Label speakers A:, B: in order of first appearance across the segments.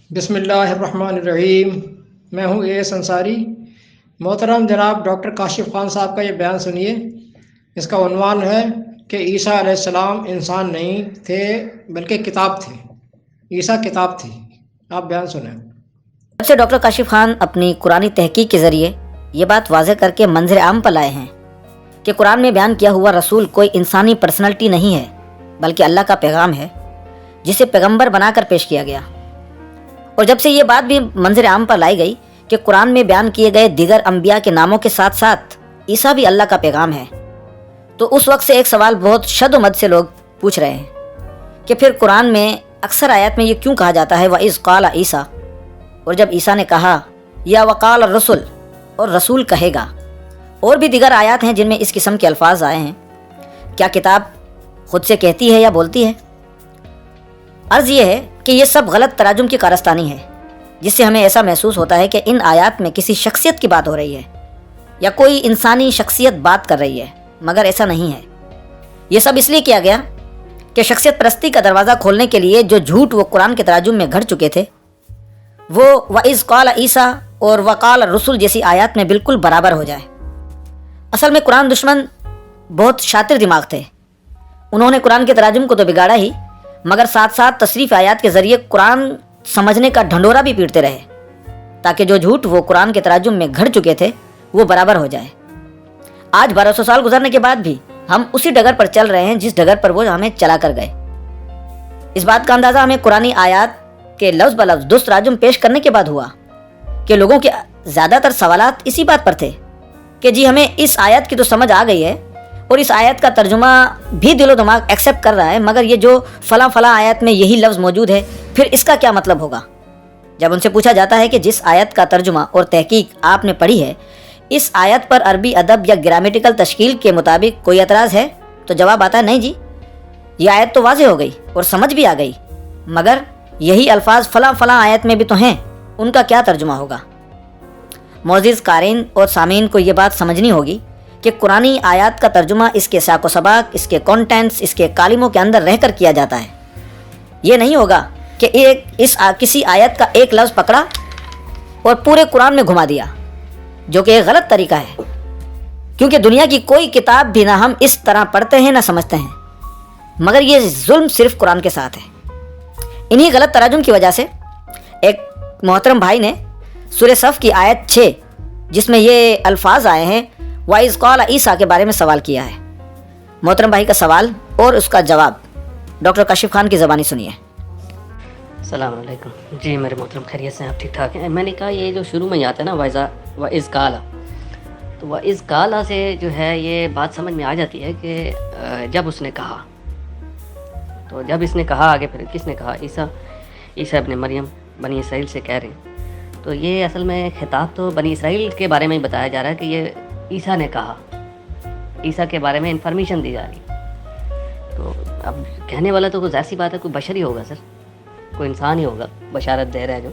A: بسم اللہ الرحمن الرحیم۔ میں ہوں اے انصاری۔ محترم جناب ڈاکٹر کاشف خان صاحب کا یہ بیان سنیے۔ اس کا عنوان ہے کہ عیسیٰ علیہ السلام انسان نہیں تھے بلکہ کتاب تھے۔ عیسیٰ کتاب تھی۔ آپ بیان سنیں۔
B: جب سے ڈاکٹر کاشف خان اپنی قرآنی تحقیق کے ذریعے یہ بات واضح کر کے منظر عام پر لائے ہیں کہ قرآن میں بیان کیا ہوا رسول کوئی انسانی پرسنلٹی نہیں ہے بلکہ اللہ کا پیغام ہے جسے پیغمبر بنا کر پیش کیا گیا، اور جب سے یہ بات بھی منظر عام پر لائی گئی کہ قرآن میں بیان کیے گئے دیگر انبیاء کے ناموں کے ساتھ ساتھ عیسیٰ بھی اللہ کا پیغام ہے، تو اس وقت سے ایک سوال بہت شد و مد سے لوگ پوچھ رہے ہیں کہ پھر قرآن میں اکثر آیات میں یہ کیوں کہا جاتا ہے وَإِذْ قَالَ عیسیٰ، اور جب عیسیٰ نے کہا یا وقال الرسل، اور رسول کہے گا، اور بھی دیگر آیات ہیں جن میں اس قسم کے الفاظ آئے ہیں، کیا کتاب خود سے کہتی ہے یا بولتی ہے؟ عرض یہ ہے کہ یہ سب غلط تراجم کی کارستانی ہے، جس سے ہمیں ایسا محسوس ہوتا ہے کہ ان آیات میں کسی شخصیت کی بات ہو رہی ہے یا کوئی انسانی شخصیت بات کر رہی ہے، مگر ایسا نہیں ہے۔ یہ سب اس لیے کیا گیا کہ شخصیت پرستی کا دروازہ کھولنے کے لیے جو جھوٹ وہ قرآن کے تراجم میں گھڑ چکے تھے، وہ وَإِذْ قَالَ عیسیٰ اور وَقَالَ الرُّسُلُ جیسی آیات میں بالکل برابر ہو جائے۔ اصل میں قرآن دشمن بہت شاطر دماغ تھے، انہوں نے قرآن کے تراجم کو تو بگاڑا ہی، مگر ساتھ ساتھ تصریف آیات کے ذریعے قرآن سمجھنے کا ڈھنڈورا بھی پیٹتے رہے تاکہ جو جھوٹ وہ قرآن کے تراجم میں گھڑ چکے تھے وہ برابر ہو جائے۔ آج 1200 سال گزرنے کے بعد بھی ہم اسی ڈگر پر چل رہے ہیں جس ڈگر پر وہ ہمیں چلا کر گئے۔ اس بات کا اندازہ ہمیں قرآنی آیات کے لفظ بلفظ درست تراجم پیش کرنے کے بعد ہوا کہ لوگوں کے زیادہ تر سوالات اسی بات پر تھے کہ جی ہمیں اس آیت کی تو سمجھ آ گئی ہے اور اس آیت کا ترجمہ بھی دل و دماغ ایکسیپٹ کر رہا ہے، مگر یہ جو فلاں فلاں آیت میں یہی لفظ موجود ہے پھر اس کا کیا مطلب ہوگا؟ جب ان سے پوچھا جاتا ہے کہ جس آیت کا ترجمہ اور تحقیق آپ نے پڑھی ہے اس آیت پر عربی ادب یا گرامیٹیکل تشکیل کے مطابق کوئی اعتراض ہے، تو جواب آتا ہے نہیں جی، یہ آیت تو واضح ہو گئی اور سمجھ بھی آ گئی، مگر یہی الفاظ فلاں فلاں آیت میں بھی تو ہیں، ان کا کیا ترجمہ ہوگا؟ معزز قارئین اور سامعین کو یہ بات سمجھنی ہوگی کہ قرآنی آیات کا ترجمہ اس کے سیاق و سباق، اس کے کانٹینٹس، اس کے کالموں کے اندر رہ کر کیا جاتا ہے۔ یہ نہیں ہوگا کہ کسی آیت کا ایک لفظ پکڑا اور پورے قرآن میں گھما دیا، جو کہ ایک غلط طریقہ ہے، کیونکہ دنیا کی کوئی کتاب بھی نہ ہم اس طرح پڑھتے ہیں نہ سمجھتے ہیں، مگر یہ ظلم صرف قرآن کے ساتھ ہے۔ انہی غلط تراجم کی وجہ سے ایک محترم بھائی نے سورہ صف کی آیت 6 جس میں یہ الفاظ آئے ہیں وَإِذْ قَالَ عیسیٰ کے بارے میں سوال کیا ہے۔ محترم بھائی کا سوال اور اس کا جواب ڈاکٹر کاشف خان کی زبانی سنیے۔
C: السلام علیکم جی میرے محترم، خیریت سے آپ ٹھیک ٹھاک ہیں؟ میں نے کہا یہ جو شروع میں ہی آتا ہے نا وَإِذْ قَالَ، تو وَإِذْ قَالَ سے جو ہے یہ بات سمجھ میں آ جاتی ہے کہ جب اس نے کہا، تو جب اس نے کہا آگے پھر کس نے کہا؟ عیسیٰ ابن مریم بنی اسرائیل سے کہہ رہے ہیں، تو یہ اصل میں خطاب تو بنی اسرائیل کے بارے میں ہی بتایا جا رہا ہے کہ یہ عیسیٰ نے کہا، عیسیٰ کے بارے میں انفارمیشن دی جا رہی۔ تو اب کہنے والا تو کوئی ظاہر سی بات ہے کوئی بشر ہی ہوگا سر، کوئی انسان ہی ہوگا، بشارت دے رہا ہے، جو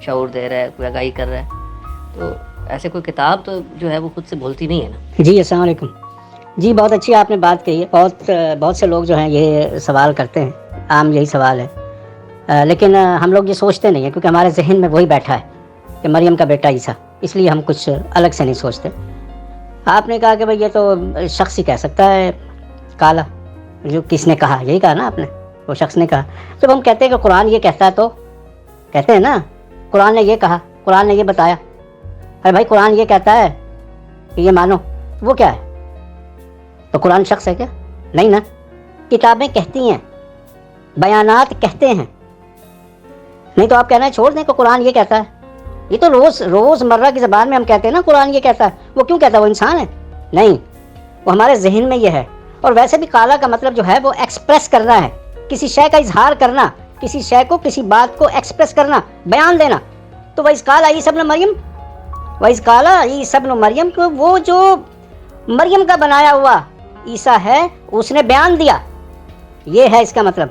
C: شعور دے رہا ہے، کوئی آگاہی کر رہا ہے، تو ایسے کوئی کتاب تو جو ہے وہ خود سے بولتی نہیں ہے نا۔
D: جی السلام علیکم جی، بہت اچھی آپ نے بات کہی ہے۔ بہت سے لوگ جو ہیں یہ سوال کرتے ہیں، عام یہی سوال ہے، لیکن ہم لوگ یہ سوچتے نہیں ہیں کیونکہ ہمارے ذہن میں وہی بیٹھا ہے کہ مریم کا بیٹا عیسیٰ، اس لیے ہم کچھ الگ سے نہیں سوچتے۔ آپ نے کہا کہ بھئی یہ تو شخص ہی کہہ سکتا ہے کالا، جو کس نے کہا، یہی کہا نا آپ نے، وہ شخص نے کہا۔ جب ہم کہتے ہیں کہ قرآن یہ کہتا ہے تو کہتے ہیں نا قرآن نے یہ کہا، قرآن نے یہ بتایا، ارے بھائی قرآن یہ کہتا ہے کہ یہ مانو، وہ کیا ہے؟ تو قرآن شخص ہے کیا؟ نہیں نا، کتابیں کہتی ہیں، بیانات کہتے ہیں، نہیں تو آپ کہنا ہے چھوڑ دیں کہ قرآن یہ کہتا ہے۔ یہ تو روز مرہ کی زبان میں ہم کہتے ہیں نا قرآن یہ کہتا ہے، وہ کیوں کہتا ہے؟ وہ انسان ہے؟ نہیں، وہ ہمارے ذہن میں یہ ہے۔ اور ویسے بھی کالا کا مطلب جو ہے وہ ایکسپریس کرنا ہے، کسی شے کا اظہار کرنا، کسی شے کو، کسی بات کو ایکسپریس کرنا، بیان دینا۔ تو وَإِذْ قَالَ عِيسَى ابْنُ مَرْيَمَ، وَإِذْ قَالَ عِيسَى ابْنُ مَرْيَمَ، کو وہ جو مریم کا بنایا ہوا عیسیٰ ہے اس نے بیان دیا، یہ ہے اس کا مطلب۔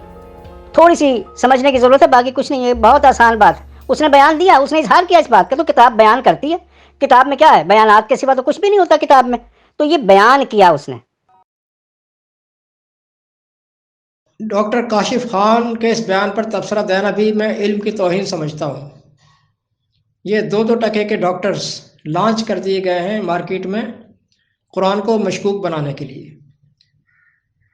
D: تھوڑی سی سمجھنے کی ضرورت ہے، باقی کچھ نہیں ہے، بہت آسان بات ہے۔ اس نے بیان دیا، اس نے اظہار کیا اس بات کا، تو کتاب بیان کرتی ہے۔ کتاب میں کیا ہے؟ بیانات کے سوا تو کچھ بھی نہیں ہوتا کتاب میں، تو یہ بیان کیا اس نے۔
A: ڈاکٹر کاشف خان کے اس بیان پر تبصرہ دینا بھی میں علم کی توہین سمجھتا ہوں۔ یہ 2 ٹکے کے ڈاکٹرز لانچ کر دیے گئے ہیں مارکیٹ میں قرآن کو مشکوک بنانے کے لیے،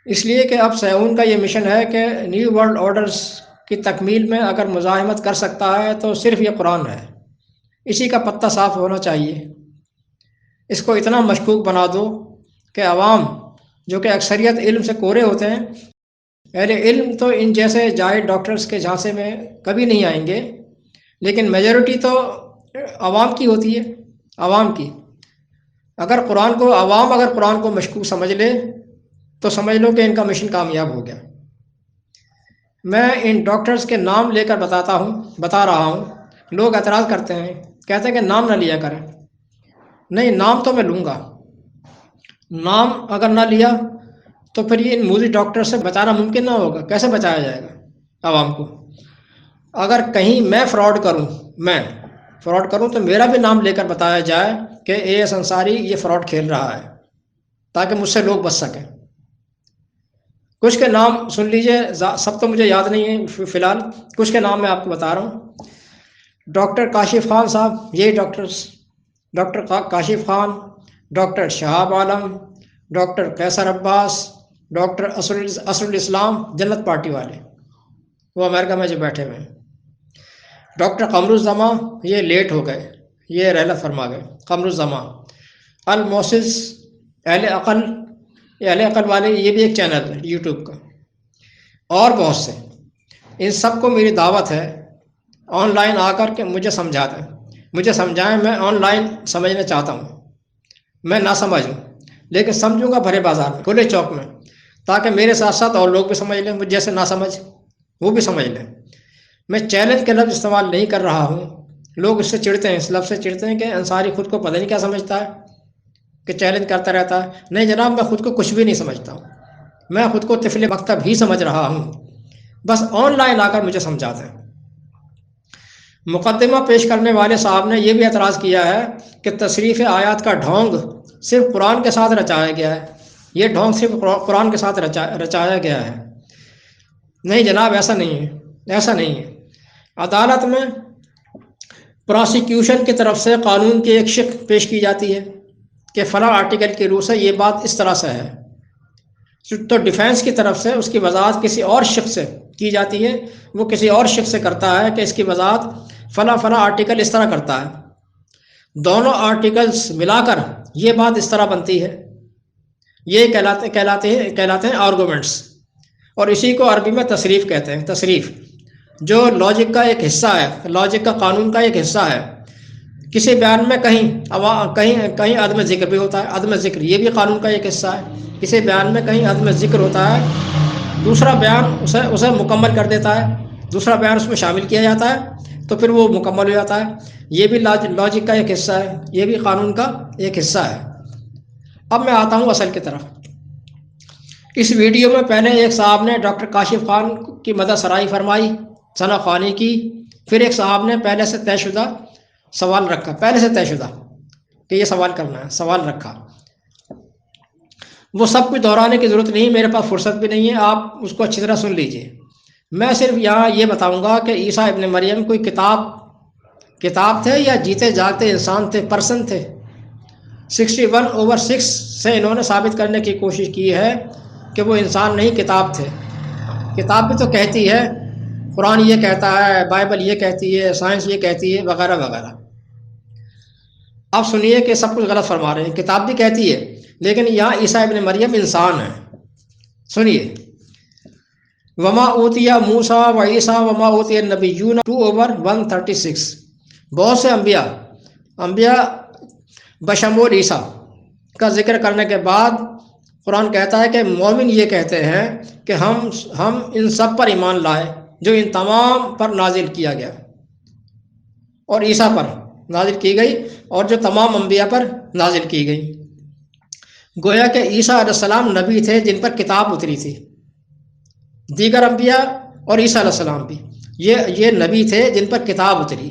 A: اس لیے کہ اب سیون کا یہ مشن ہے کہ نیو ورلڈ آرڈرز کی تکمیل میں اگر مزاحمت کر سکتا ہے تو صرف یہ قرآن ہے، اسی کا پتہ صاف ہونا چاہیے۔ اس کو اتنا مشکوک بنا دو کہ عوام جو کہ اکثریت علم سے کورے ہوتے ہیں، اہل علم تو ان جیسے جائے ڈاکٹرز کے جھانسے میں کبھی نہیں آئیں گے، لیکن میجورٹی تو عوام کی ہوتی ہے، عوام کی۔ اگر قرآن کو مشکوک سمجھ لے تو سمجھ لو کہ ان کا مشن کامیاب ہو گیا۔ میں ان ڈاکٹرز کے نام لے کر بتا رہا ہوں، لوگ اعتراض کرتے ہیں، کہتے ہیں کہ نام نہ لیا کریں۔ نہیں، نام تو میں لوں گا۔ نام اگر نہ لیا تو پھر یہ ان موذی ڈاکٹر سے بچانا ممکن نہ ہوگا۔ کیسے بچایا جائے گا عوام کو؟ اگر کہیں میں فراڈ کروں تو میرا بھی نام لے کر بتایا جائے کہ اے ایس انصاری یہ فراڈ کھیل رہا ہے، تاکہ مجھ سے لوگ بچ سکیں۔ کچھ کے نام سن لیجئے، سب تو مجھے یاد نہیں ہے فی الحال، کچھ کے نام میں آپ کو بتا رہا ہوں۔ ڈاکٹر کاشف خان صاحب، یہی doctors, doctor Kashif Khan, doctor Shahab Alam, doctor Qaiser Abbas, doctor Asar ul-Islam, جنت پارٹی والے، وہ امریکہ میں جو بیٹھے ہوئے ہیں۔ ڈاکٹر قمر الزماں، یہ لیٹ ہو گئے، یہ رحلت فرما گئے۔ قمر الزماں، الموسس، اہل عقل والے، یہ بھی ایک چینل ہے یوٹیوب کا، اور بہت سے۔ ان سب کو میری دعوت ہے آن لائن آ کر کے مجھے سمجھائیں۔ میں آن لائن سمجھنا چاہتا ہوں، میں نہ سمجھوں لیکن سمجھوں گا بھرے بازار میں، کھلے چوک میں، تاکہ میرے ساتھ ساتھ اور لوگ بھی سمجھ لیں، مجھ جیسے نہ سمجھ وہ بھی سمجھ لیں۔ میں چیلنج کے لفظ استعمال نہیں کر رہا ہوں، لوگ اس سے چڑھتے ہیں، اس لفظ سے چڑھتے ہیں کہ انصاری خود کو پتہ نہیں کیا سمجھتا ہے کہ چیلنج کرتا رہتا ہے۔ نہیں جناب، میں خود کو کچھ بھی نہیں سمجھتا ہوں، میں خود کو طفل مکتب ہی سمجھ رہا ہوں، بس آن لائن آ کر مجھے سمجھا دیں۔ مقدمہ پیش کرنے والے صاحب نے یہ بھی اعتراض کیا ہے کہ تصریف آیات کا ڈھونگ صرف قرآن کے ساتھ رچایا گیا ہے، یہ ڈھونگ صرف قرآن کے ساتھ رچایا گیا ہے۔ نہیں جناب، ایسا نہیں ہے۔ عدالت میں پراسیکیوشن کی طرف سے قانون کی ایک شق پیش کی جاتی ہے کہ فلاں آرٹیکل کی روح سے یہ بات اس طرح سے ہے، تو ڈیفینس کی طرف سے اس کی وضاحت کسی اور شخص سے کی جاتی ہے، وہ کسی اور شخص سے کرتا ہے کہ اس کی وضاحت فلاں آرٹیکل اس طرح کرتا ہے، دونوں آرٹیکلز ملا کر یہ بات اس طرح بنتی ہے، یہ کہلاتے ہیں آرگومنٹس، اور اسی کو عربی میں تصریف کہتے ہیں۔ تصریف جو لاجک کا ایک حصہ ہے، لاجک کا قانون کا ایک حصہ ہے۔ کسی بیان میں کہیں عدم ذکر بھی ہوتا ہے، عدم ذکر یہ بھی قانون کا ایک حصہ ہے۔ کسی بیان میں کہیں عدم ذکر ہوتا ہے، دوسرا بیان اسے مکمل کر دیتا ہے، دوسرا بیان اس میں شامل کیا جاتا ہے تو پھر وہ مکمل ہو جاتا ہے۔ یہ بھی لاجک کا ایک حصہ ہے، یہ بھی قانون کا ایک حصہ ہے۔ اب میں آتا ہوں اصل کی طرف۔ اس ویڈیو میں پہلے ایک صاحب نے ڈاکٹر کاشف خان کی مدح سرائی فرمائی، ثنا خوانی کی، پھر ایک صاحب نے پہلے سے طے شدہ کہ یہ سوال کرنا ہے، سوال رکھا۔ وہ سب کچھ دہرانے کی ضرورت نہیں، میرے پاس فرصت بھی نہیں ہے، آپ اس کو اچھی طرح سن لیجئے۔ میں صرف یہاں یہ بتاؤں گا کہ عیسیٰ ابن مریم کوئی کتاب تھے یا جیتے جاگتے انسان تھے، پرسن تھے۔ 61/6 سے انہوں نے ثابت کرنے کی کوشش کی ہے کہ وہ انسان نہیں، کتاب تھے۔ کتاب بھی تو کہتی ہے، قرآن یہ کہتا ہے، بائبل یہ کہتی ہے، سائنس یہ کہتی ہے، وغیرہ وغیرہ۔ اب سنیے کہ سب کچھ غلط فرما رہے ہیں، کتاب بھی کہتی ہے لیکن یہاں عیسیٰ ابن مریم انسان ہے۔ سنیے، وما اوتیہ موسیٰ و عیسیٰ وما اوتیہ النبیون 2/136۔ بہت سے انبیاء بشمول عیسیٰ کا ذکر کرنے کے بعد قرآن کہتا ہے کہ مومن یہ کہتے ہیں کہ ہم ان سب پر ایمان لائے جو ان تمام پر نازل کیا گیا، اور عیسیٰ پر نازل کی گئی، اور جو تمام انبیاء پر نازل کی گئی۔ گویا کہ عیسیٰ علیہ السلام نبی تھے جن پر کتاب اتری تھی، دیگر انبیاء اور عیسیٰ علیہ السلام بھی یہ نبی تھے جن پر کتاب اتری۔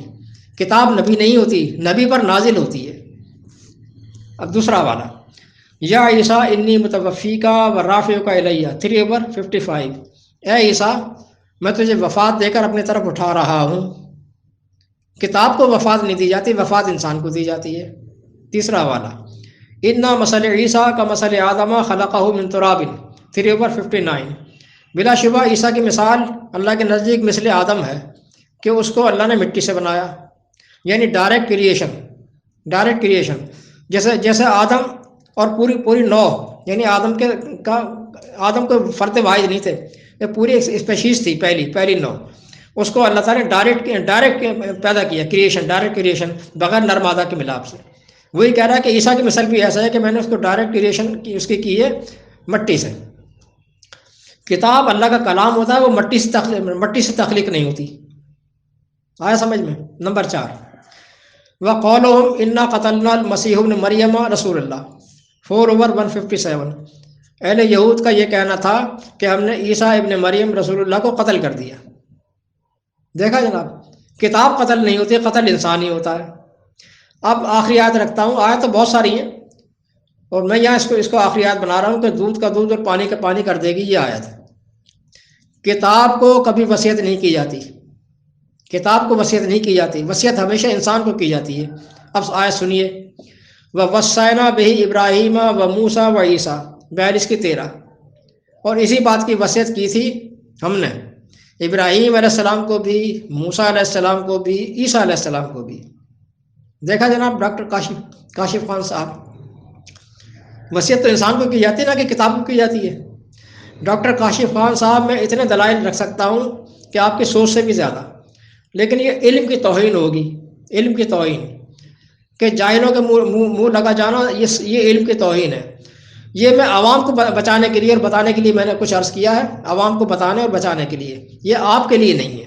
A: کتاب نبی نہیں ہوتی، نبی پر نازل ہوتی ہے۔ اب دوسرا والا، یا عیسیٰ انی متوفیکا و رافعک الیہ 3/55۔ اے عیسیٰ میں تجھے وفات دے کر اپنی طرف اٹھا رہا ہوں. کتاب کو وفات نہیں دی جاتی، وفات انسان کو دی جاتی ہے. تیسرا حوالہ اِنَّا مَثَلَ عِیسیٰ کَمَثَلِ آدَمَ خَلَقَهُ مِن تُرَابٍ 3/59. بلا شبہ عیسیٰ کی مثال اللہ کے نزدیک مثل آدم ہے کہ اس کو اللہ نے مٹی سے بنایا، یعنی ڈائریکٹ کریشن. جیسے آدم اور پوری نو، یعنی آدم کو فرد واحد نہیں تھے، یہ پوری اسپیشیز تھی، پہلی نو. اس کو اللہ تعالیٰ نے ڈائریکٹ پیدا کیا، ڈائریکٹ کریشن بغیر نر مادہ کے ملاپ سے. وہی کہہ رہا ہے کہ عیسیٰ کی مثال بھی ایسا ہے کہ میں نے اس کو ڈائریکٹ کریشن اس کی ہے مٹی سے. کتاب اللہ کا کلام ہوتا ہے، وہ مٹی سے تخلیق نہیں ہوتی. آیا سمجھ میں؟ نمبر 4 وَقَوْلُهُمْ إِنَّا قَتَلْنَا الْمَسِيحَ ابْنَ مَرْيَمَ رسول اللہ 4/157. اہل یہود کا یہ کہنا تھا کہ ہم نے عیسیٰ ابن مریم رسول اللہ کو قتل کر دیا. دیکھا جناب، کتاب قتل نہیں ہوتی، قتل انسانی ہوتا ہے. اب آخری آیت رکھتا ہوں، آیت تو بہت ساری ہیں اور میں یہاں اس کو آخری آیت بنا رہا ہوں کہ دودھ کا دودھ اور پانی کا پانی کر دے گی. یہ آیت کتاب کو کبھی وصیت نہیں کی جاتی، کتاب کو وصیت نہیں کی جاتی، وصیت ہمیشہ انسان کو کی جاتی ہے. اب آیت سنیے، وَوَصَّيْنَا بِهِ إِبْرَاهِيمَ وَمُوسَى وَعِيسَى 42-13. اور اسی بات کی وصیت کی تھی ہم نے ابراہیم علیہ السلام کو بھی، موسیٰ علیہ السلام کو بھی، عیسیٰ علیہ السلام کو بھی. دیکھا جناب ڈاکٹر کاشف خان صاحب، وصیت تو انسان کو کی جاتی ہے، نہ کہ کتاب کو کی جاتی ہے. ڈاکٹر کاشف خان صاحب میں اتنے دلائل رکھ سکتا ہوں کہ آپ کی سوچ سے بھی زیادہ، لیکن یہ علم کی توہین ہوگی، علم کی توہین کہ جاہلوں کے منہ لگا جانا، یہ علم کی توہین ہے. یہ میں عوام کو بچانے کے لیے اور بتانے کے لیے میں نے کچھ عرض کیا ہے، عوام کو بتانے اور بچانے کے لیے. یہ آپ کے لیے نہیں ہے،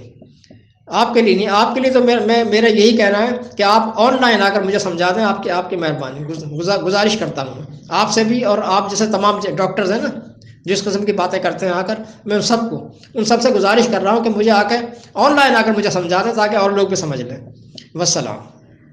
A: آپ کے لیے نہیں. آپ کے لیے تو میرا یہی کہنا ہے کہ آپ آن لائن آ کر مجھے سمجھا دیں. آپ کی مہربانی گزارش کرتا ہوں آپ سے بھی، اور آپ جیسے تمام ڈاکٹرز ہیں نا جس قسم کی باتیں کرتے ہیں آ کر، میں ان سب سے گزارش کر رہا ہوں کہ مجھے آ کے آن لائن آ کر مجھے سمجھا دیں تاکہ اور لوگ بھی سمجھ لیں. والسلام.